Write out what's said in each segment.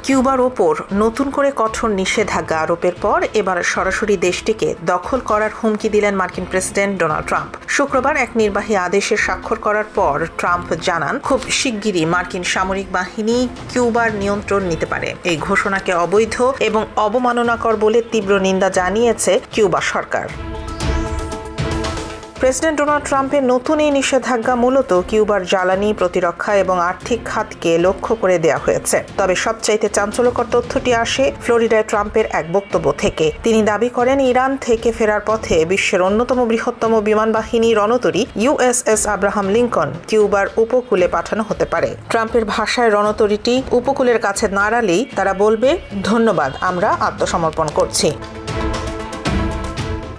কিউবার ওপর নতুন করে কঠোর নিষেধাজ্ঞা আরোপের পর এবার সরাসরি দেশটিকে দখল করার হুমকি দিলেন মার্কিন প্রেসিডেন্ট ডোনাল্ড ট্রাম্প। শুক্রবার এক নির্বাহী আদেশে স্বাক্ষর করার পর ট্রাম্প জানান, খুব শিগগিরই মার্কিন সামরিক বাহিনী কিউবার নিয়ন্ত্রণ নিতে পারে। এই ঘোষণাকে অবৈধ এবং অবমাননাকর বলে তীব্র নিন্দা জানিয়েছে কিউবা সরকার। প্রেসিডেন্ট ডোনাল্ড ট্রাম্পের নতুন এই নিষেধাজ্ঞা মূলত কিউবার জ্বালানি, প্রতিরক্ষা এবং আর্থিক খাতকে লক্ষ্য করে দেওয়া হয়েছে। তবে সবচাইতে চাঞ্চল্যকর তথ্যটি আসে ফ্লোরিডায় ট্রাম্পের এক বক্তব্য থেকে। তিনি দাবি করেন, ইরান থেকে ফেরার পথে বিশ্বের অন্যতম বৃহত্তম বিমান বাহিনী রণতরী USS আব্রাহাম লিঙ্কন কিউবার উপকূলে পাঠানো হতে পারে। ট্রাম্পের ভাষায় রণতরীটি উপকূলের কাছে দাঁড়ালেই তারা বলবে, ধন্যবাদ, আমরা আত্মসমর্পণ করছি।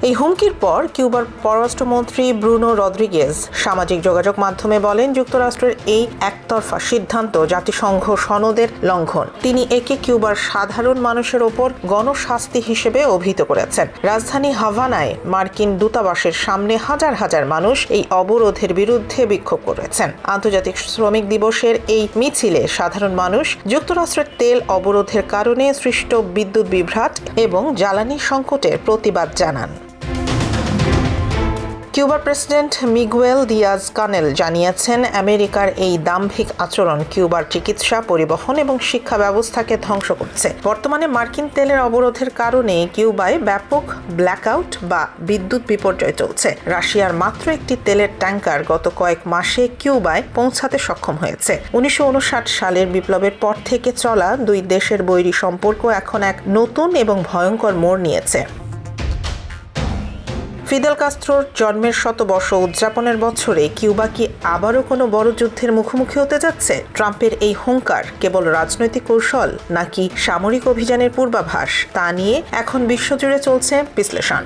এই হুমকির পর কিউবার পররাষ্ট্রমন্ত্রী ব্রুনো রদ্রিগেজ সামাজিক যোগাযোগ মাধ্যমে বলেন, যুক্তরাষ্ট্রের এই একতরফা সিদ্ধান্ত জাতিসংঘ সনদের লঙ্ঘন। তিনি একে কিউবার সাধারণ মানুষের ওপর গণশাস্তি হিসেবে অভিহিত করেছেন। রাজধানী হাভানায় মার্কিন দূতাবাসের সামনে হাজার হাজার মানুষ এই অবরোধের বিরুদ্ধে বিক্ষোভ করেছেন। আন্তর্জাতিক শ্রমিক দিবসের এই মিছিলে সাধারণ মানুষ যুক্তরাষ্ট্রের তেল অবরোধের কারণে সৃষ্ট বিদ্যুৎ বিভ্রাট এবং জ্বালানি সংকটের প্রতিবাদ জানান। কিউবার প্রেসিডেন্ট মিগুয়েল দিয়াজ কানেল জানিয়েছেন, আমেরিকার এই দাম্ভিক আচরণ কিউবার চিকিৎসা, পরিবহন এবং শিক্ষা ব্যবস্থাকে ধ্বংস করছে। বর্তমানে মার্কিন তেলের অবরোধের কারণে কিউবায় ব্যাপক ব্ল্যাকআউট বা বিদ্যুৎ বিপর্যয় চলছে। রাশিয়ার মাত্র একটি তেলের ট্যাঙ্কার গত কয়েক মাসে কিউবায় পৌঁছাতে সক্ষম হয়েছে। 1959 সালের বিপ্লবের পর থেকে চলা দুই দেশের বৈরী সম্পর্ক এখন এক নতুন এবং ভয়ঙ্কর মোড় নিয়েছে। ফিদেল কাস্ত্রোর জন্মের শতবর্ষ উদযাপনের বছরে কিউবা কি আবারও কোনো বড় যুদ্ধের মুখোমুখি হতে যাচ্ছে? ট্রাম্পের এই হুঙ্কার কেবল রাজনৈতিক কৌশল নাকি সামরিক অভিযানের পূর্বাভাস, তা নিয়ে এখন বিশ্বজুড়ে চলছে বিশ্লেষণ।